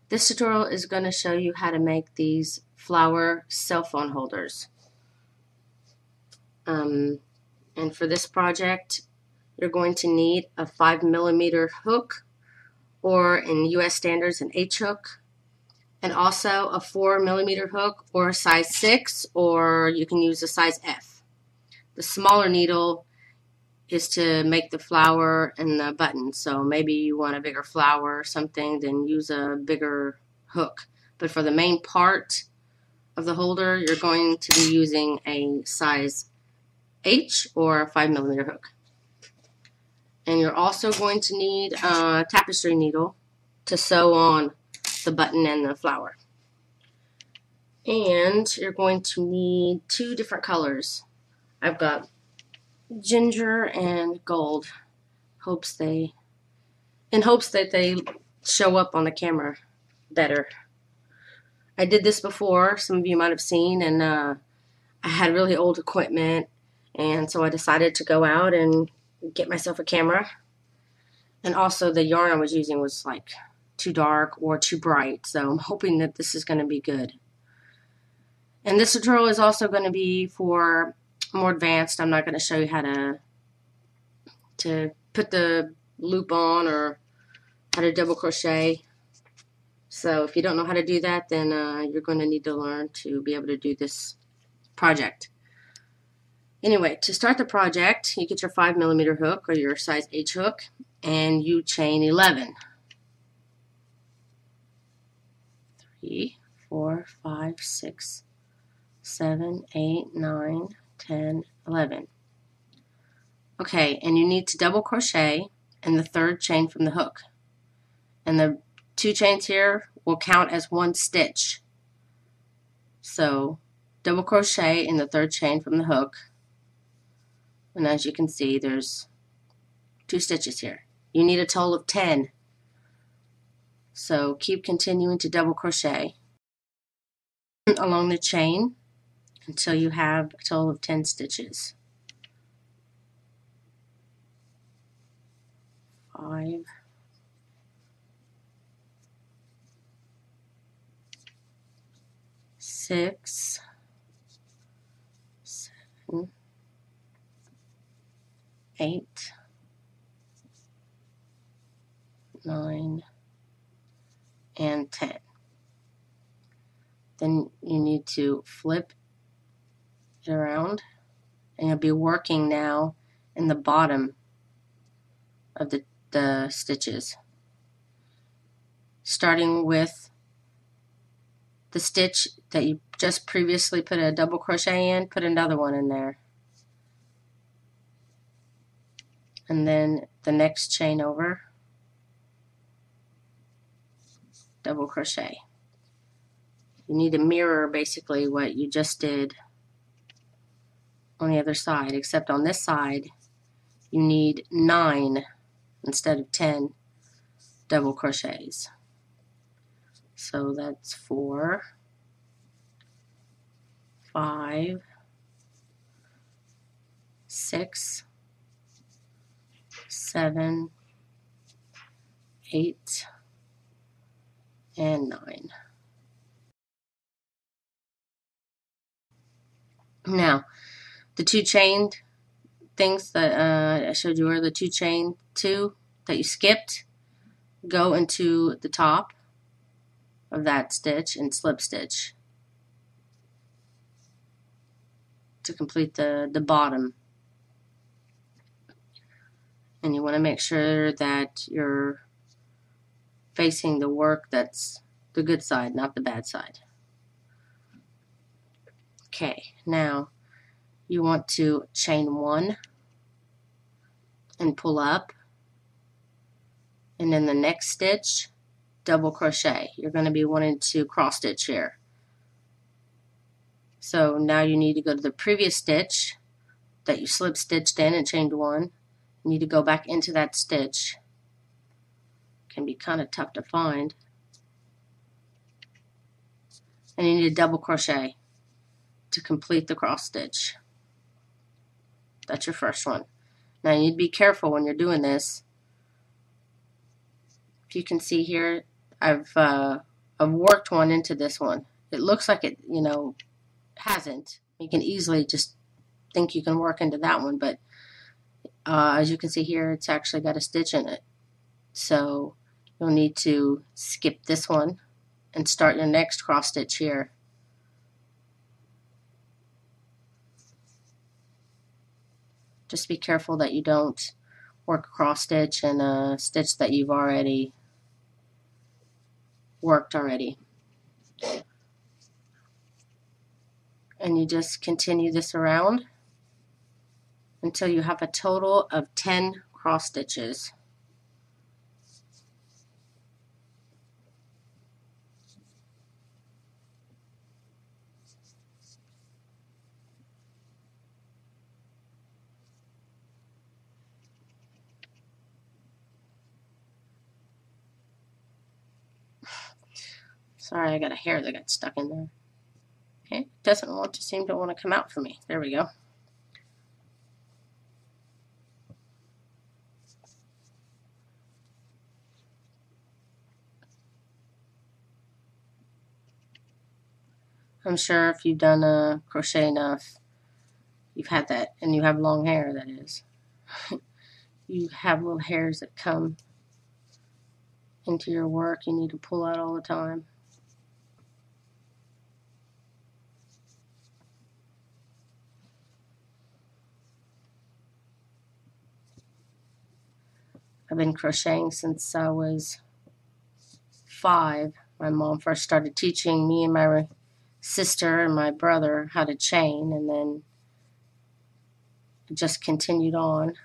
This tutorial is going to show you how to make these flower cell phone holders. And for this project, you're going to need a 5mm hook, or in US standards, an H hook, and also a 4mm hook, or a size 6, or you can use a size F. The smaller needle is to make the flower and the button, so maybe you want a bigger flower or something, then use a bigger hook. But for the main part of the holder, you're going to be using a size H or a 5mm hook. And you're also going to need a tapestry needle to sew on the button and the flower. And you're going to need 2 different colors. I've got ginger and gold, in hopes that they show up on the camera better. I did this before, some of you might have seen, and I had really old equipment, and so I decided to go out and get myself a camera. And also the yarn I was using was like too dark or too bright, so I'm hoping that this is going to be good. And this tutorial is also going to be for more advanced. I'm not going to show you how to put the loop on or how to double crochet. So if you don't know how to do that, then you're going to need to learn to be able to do this project. Anyway, to start the project, you get your 5mm hook or your size H hook, and you chain 11. 3, 4, 5, 6, 7, 8, 9, 10, 11. Okay, and you need to double crochet in the 3rd chain from the hook. And the 2 chains here will count as 1 stitch. So double crochet in the 3rd chain from the hook. And as you can see, there's 2 stitches here. You need a total of 10. So keep continuing to double crochet along the chain until you have a total of 10 stitches. 5, 6, 7, 8, 9, and 10. Then you need to flip it around, and you'll be working now in the bottom of the stitches, starting with the stitch that you just previously put a double crochet in. Put another one in there, and then the next chain over, double crochet. You need to mirror basically what you just did on the other side, except on this side you need 9 instead of 10 double crochets. So that's 4, 5, 6, 7, 8, and 9. Now, the 2 chained things that I showed you, are the 2 chain 2 that you skipped, go into the top of that stitch and slip stitch to complete the bottom. And you want to make sure that you're facing the work that's the good side, not the bad side. Okay, now you want to chain 1 and pull up, and in the next stitch double crochet. You're going to be wanting to cross stitch here. So now you need to go to the previous stitch that you slip stitched in and chained 1. You need to go back into that stitch. Can be kind of tough to find. And you need to double crochet to complete the cross stitch. That's your first one. Now you need to be careful when you're doing this. If you can see here, I've worked one into this one. It looks like it, hasn't. You can easily just think you can work into that one, but as you can see here, it's actually got a stitch in it. So you'll need to skip this one and start your next cross stitch here. Just be careful that you don't work a cross stitch and a stitch that you've already worked already. And you just continue this around until you have a total of 10 cross stitches. Sorry, I got a hair that got stuck in there. Okay, it doesn't seem to want to come out for me. There we go. I'm sure if you've done a crochet enough, you've had that, and you have long hair, that is. You have little hairs that come into your work you need to pull out all the time. I've been crocheting since I was 5. My mom first started teaching me and my sister and my brother how to chain, and then it just continued on.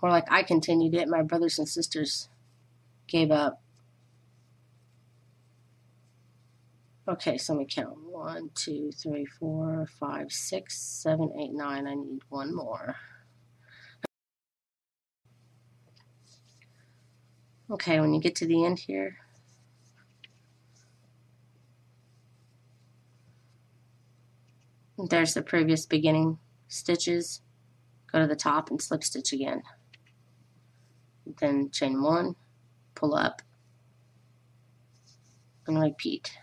Or like I continued it, my brothers and sisters gave up. Okay, so let me count. 1, 2, 3, 4, 5, 6, 7, 8, 9. I need one more. Okay, when you get to the end here, there's the previous beginning stitches. Go to the top and slip stitch again. Then chain 1, pull up, and repeat.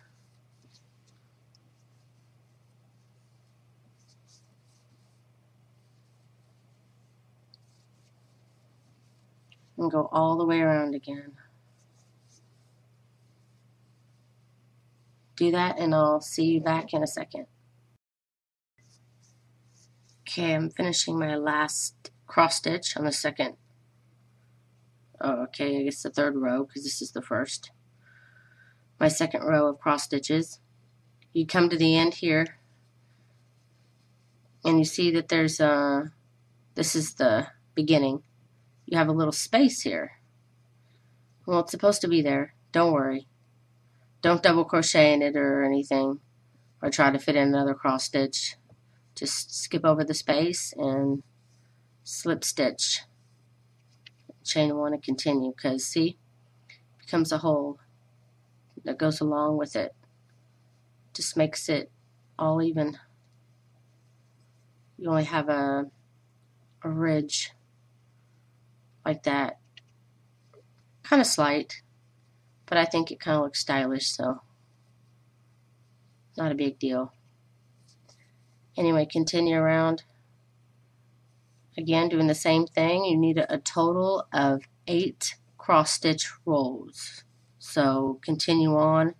And go all the way around again. Do that and I'll see you back in a second. Okay, I'm finishing my last cross stitch on the second. Oh, okay, I guess the third row because this is the first. My second row of cross stitches. You come to the end here and you see that there's this is the beginning. You have a little space here. Well, it's supposed to be there. Don't worry. Don't double crochet in it or anything, or try to fit in another cross stitch. Just skip over the space and slip stitch. Chain 1 and continue, because see, it becomes a hole that goes along with it. Just makes it all even. You only have a ridge like that. Kind of slight, but I think it kind of looks stylish, so not a big deal. Anyway, continue around. Again, doing the same thing. You need a total of 8 cross stitch rows. So continue on,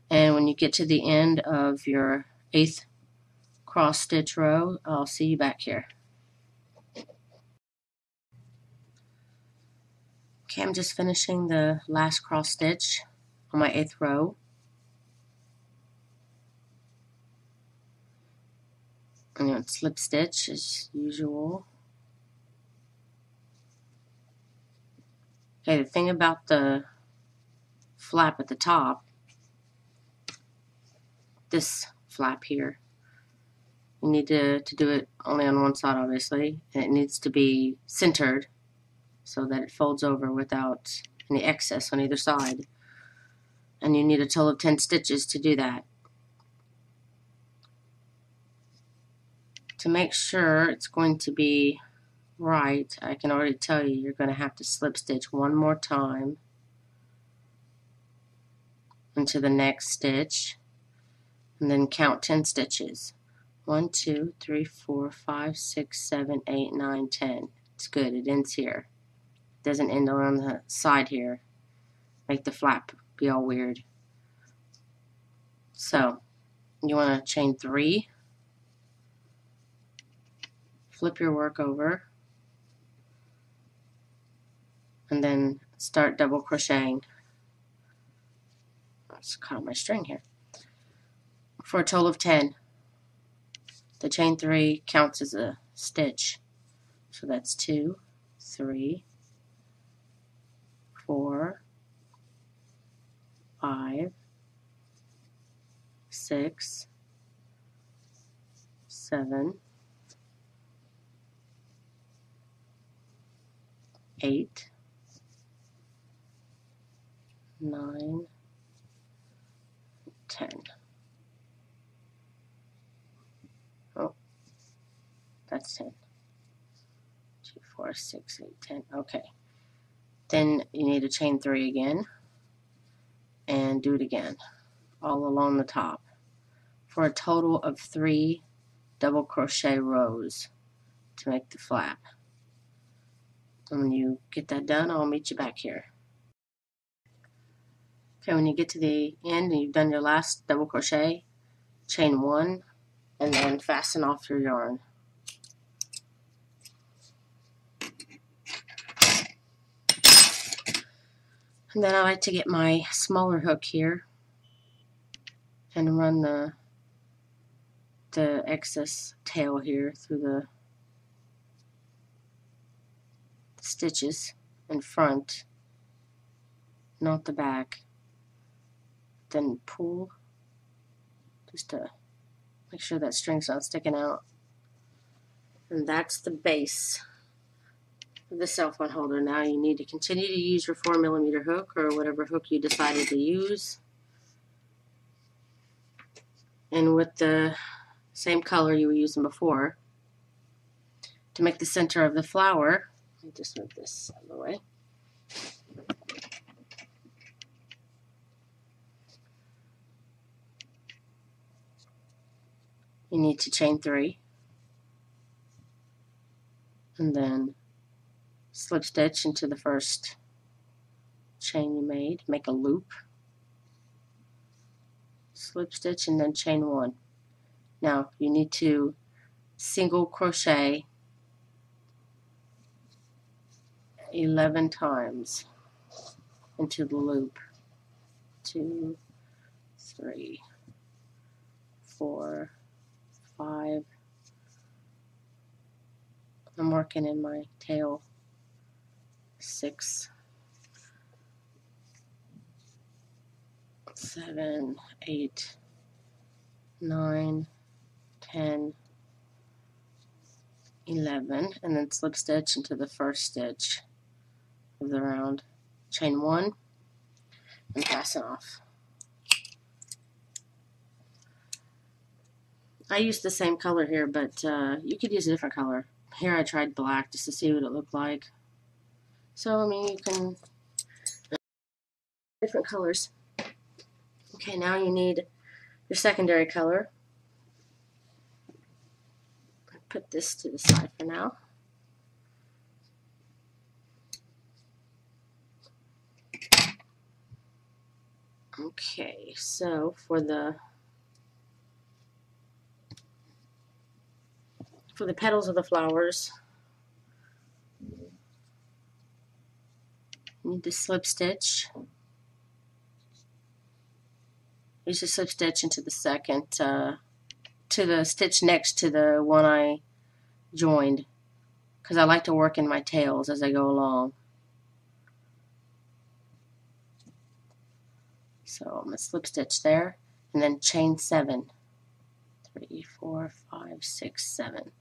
and when you get to the end of your 8th cross stitch row, I'll see you back here. Okay, I'm just finishing the last cross stitch on my 8th row. I'm going to slip stitch as usual. Okay, the thing about the flap at the top, this flap here, you need to do it only on one side, obviously, and it needs to be centered so that it folds over without any excess on either side. And you need a total of 10 stitches to do that. To make sure it's going to be right, I can already tell you you're going to have to slip stitch one more time into the next stitch, and then count 10 stitches. 1, 2, 3, 4, 5, 6, 7, 8, 9, 10. It's good, it ends here. It doesn't end on the side here. Make the flap be all weird. So, you want to chain 3, flip your work over, and then start double crocheting. Let's cut out my string here. For a total of 10. The chain 3 counts as a stitch. So that's 2, 3, 4, 5, 6, 7, 8, 9, 10. Oh, that's 10. 2, 4, 6, 8, 10. Okay. Then you need to chain 3 again and do it again all along the top for a total of 3 double crochet rows to make the flap. And when you get that done, I'll meet you back here. Okay, when you get to the end and you've done your last double crochet, chain 1 and then fasten off your yarn. And then I like to get my smaller hook here and run the excess tail here through the stitches in front, not the back. Then pull just to make sure that string's not sticking out. And that's the base of the cell phone holder. Now you need to continue to use your 4mm hook or whatever hook you decided to use. And with the same color you were using before, to make the center of the flower, let me just move this out of the way. You need to chain 3 and then slip stitch into the first chain you made, make a loop, slip stitch, and then chain 1. Now you need to single crochet 11 times into the loop. 2, 3, 4, 5. I'm working in my tail. 6, 7, 8, 9, 10, 11, and then slip stitch into the first stitch of the round. Chain 1 and fasten off. I used the same color here, but you could use a different color. Here I tried black just to see what it looked like. So, I mean, you can different colors. Okay, now you need your secondary color. Put this to the side for now. Okay, so for the petals of the flowers, you need to slip stitch. Use the slip stitch into the second, to the stitch next to the one I joined, because I like to work in my tails as I go along. So I'm going to slip stitch there, and then chain 7. 3, 4, 5, 6, 7.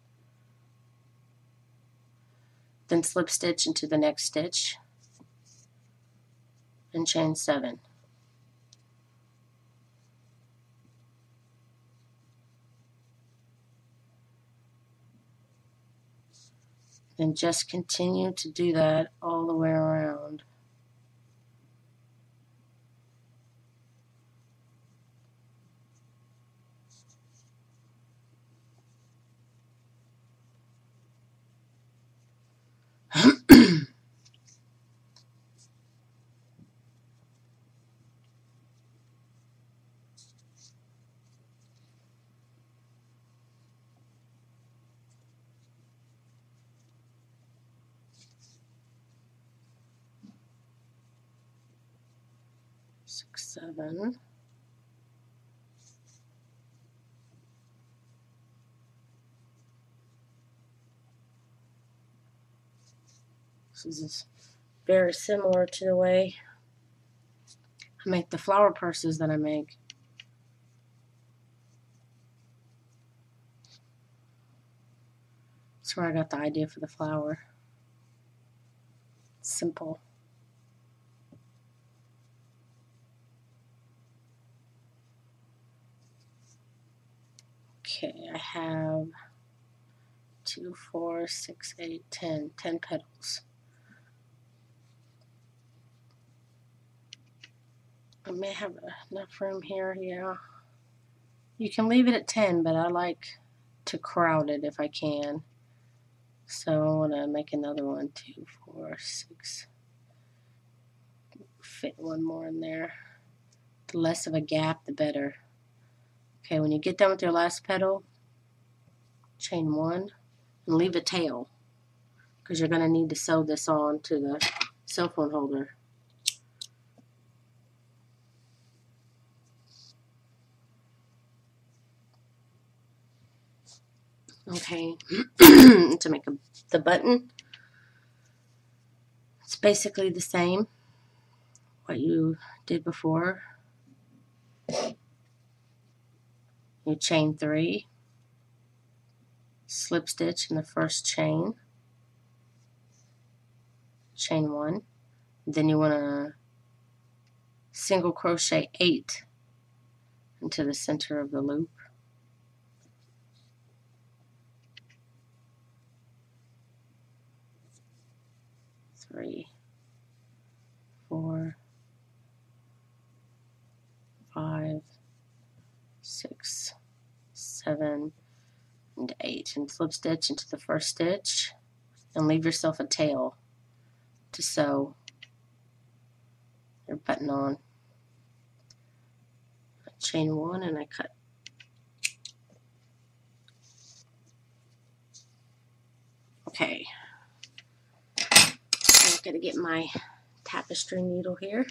Then slip stitch into the next stitch, and chain 7. Then just continue to do that all the way around. 6, 7. This is very similar to the way I make the flower purses that I make. That's where I got the idea for the flower. It's simple. Okay, I have 2, 4, 6, 8, 10 petals. I may have enough room here, yeah. You can leave it at 10, but I like to crowd it if I can. So I want to make another one, 2, 4, 6. Fit one more in there. The less of a gap, the better. Okay, when you get done with your last petal, chain 1 and leave a tail, because you're going to need to sew this on to the cell phone holder. Okay, to make the button, it's basically the same what you did before. You chain 3, slip stitch in the first chain, chain 1, then you want to single crochet 8 into the center of the loop. 3, 4, 5, 6, 7, and 8, and slip stitch into the first stitch and leave yourself a tail to sew your button on. I chain 1 and I cut. Okay, I'm going to get my tapestry needle here.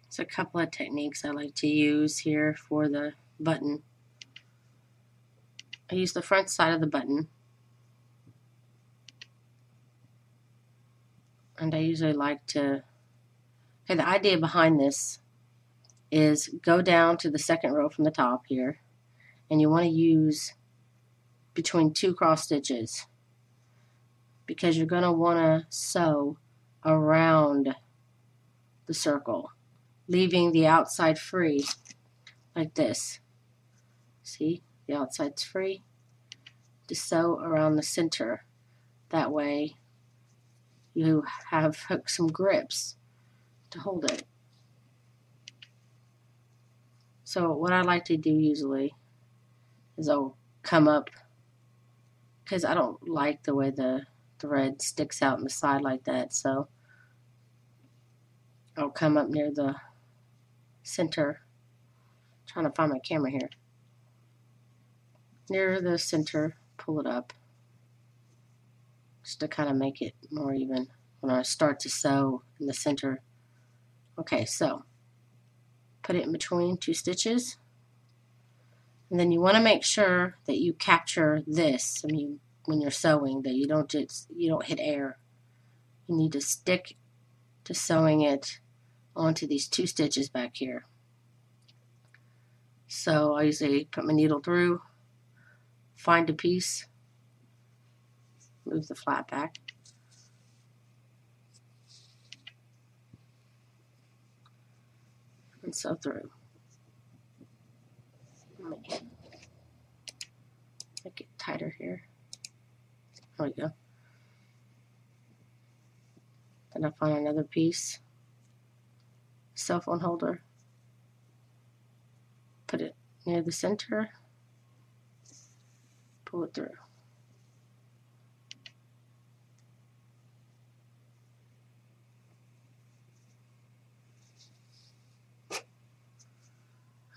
There's a couple of techniques I like to use here for the button. I use the front side of the button, and I usually like to, okay, the idea behind this is go down to the second row from the top here, and you want to use between 2 cross stitches, because you're going to want to sew around the circle, leaving the outside free like this. See, the outside's free. To sew around the center. That way you have some grips to hold it. So what I like to do usually is I'll come up, because I don't like the way the thread sticks out in the side like that, so I'll come up near the center. I'm trying to find my camera here. Near the center, pull it up just to kind of make it more even when I start to sew in the center. Okay, so put it in between 2 stitches, and then you want to make sure that you capture this. I mean, when you're sewing, that you don't hit air. You need to stick to sewing it onto these 2 stitches back here. So I usually put my needle through, find a piece, move the flap back, and sew through. Make it tighter here. There we go. Then I find another piece, cell phone holder, put it near the center, pull it through.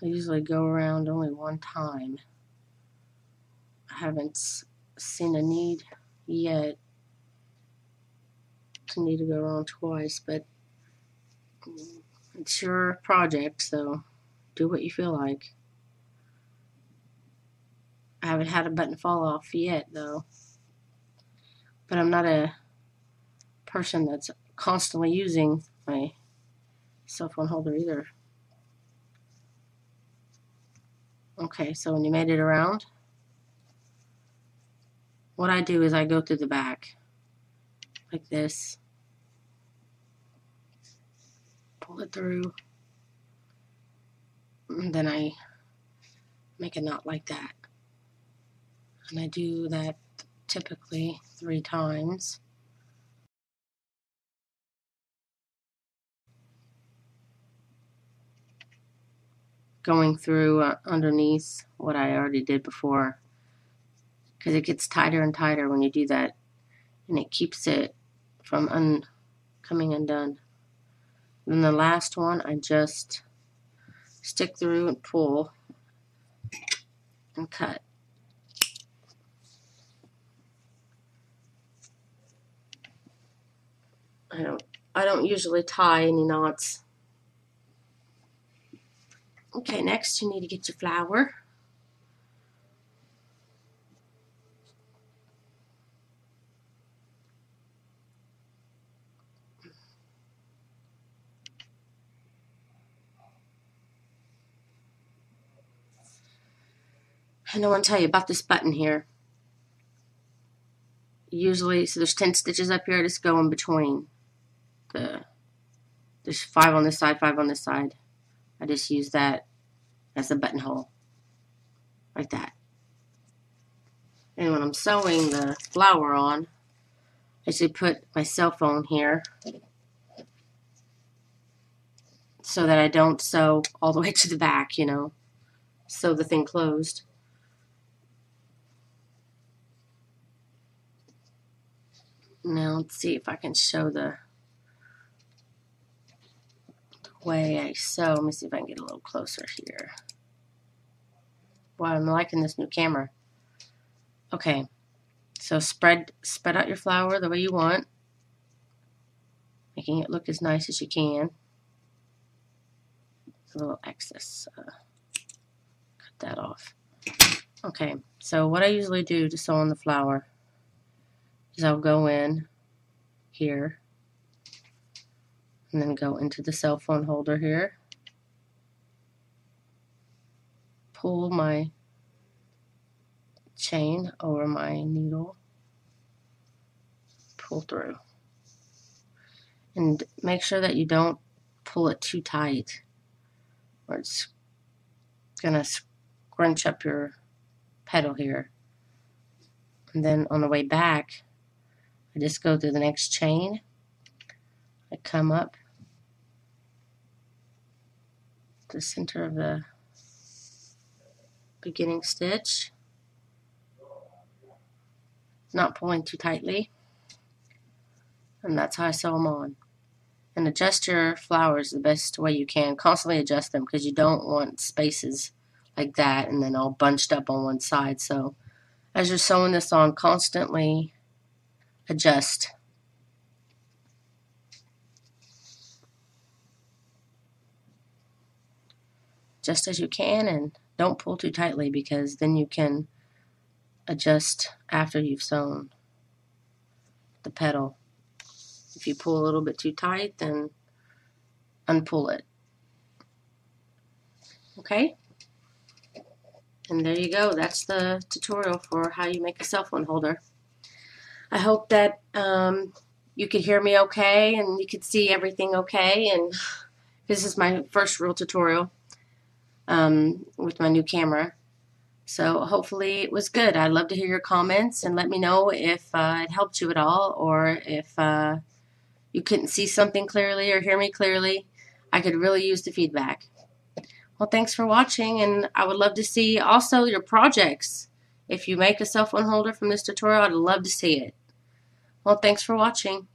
I usually go around only one time. I haven't seen a need yet to need to go around twice, but it's your project, so do what you feel like. I haven't had a button fall off yet, though. But I'm not a person that's constantly using my cell phone holder either. Okay, so when you made it around, what I do is I go through the back like this, pull it through, and then I make a knot like that. And I do that typically 3 times. Going through underneath what I already did before, because it gets tighter and tighter when you do that, and it keeps it from coming undone. Then the last one, I just stick through and pull and cut. I don't usually tie any knots. Okay, next you need to get your flower. And I want to tell you about this button here. Usually, so there's 10 stitches up here. I just go in between. There's 5 on this side, 5 on this side. I just use that as a buttonhole, like that. And when I'm sewing the flower on, I should put my cell phone here so that I don't sew all the way to the back, you know, sew the thing closed. Now let's see if I can show the way I sew. Let me see if I can get a little closer here. Wow, I'm liking this new camera. Okay, so spread out your flower the way you want, making it look as nice as you can. A little excess, cut that off. Okay, so what I usually do to sew on the flower is I'll go in here and then go into the cell phone holder here, pull my chain over my needle, pull through, and make sure that you don't pull it too tight or it's gonna scrunch up your petal here. And then on the way back, I just go through the next chain. I come up to the center of the beginning stitch, not pulling too tightly, and that's how I sew them on. And adjust your flowers the best way you can. Constantly adjust them because you don't want spaces like that and then all bunched up on one side. So as you're sewing this on, constantly adjust. Just as you can, and don't pull too tightly because then you can adjust after you've sewn the petal. If you pull a little bit too tight, then unpull it. Okay? And there you go. That's the tutorial for how you make a cell phone holder. I hope that you could hear me okay and you could see everything okay. And this is my first real tutorial with my new camera. So hopefully it was good. I'd love to hear your comments and let me know if it helped you at all, or if you couldn't see something clearly or hear me clearly. I could really use the feedback. Well, thanks for watching, and I would love to see also your projects. If you make a cell phone holder from this tutorial, I'd love to see it. Well, thanks for watching.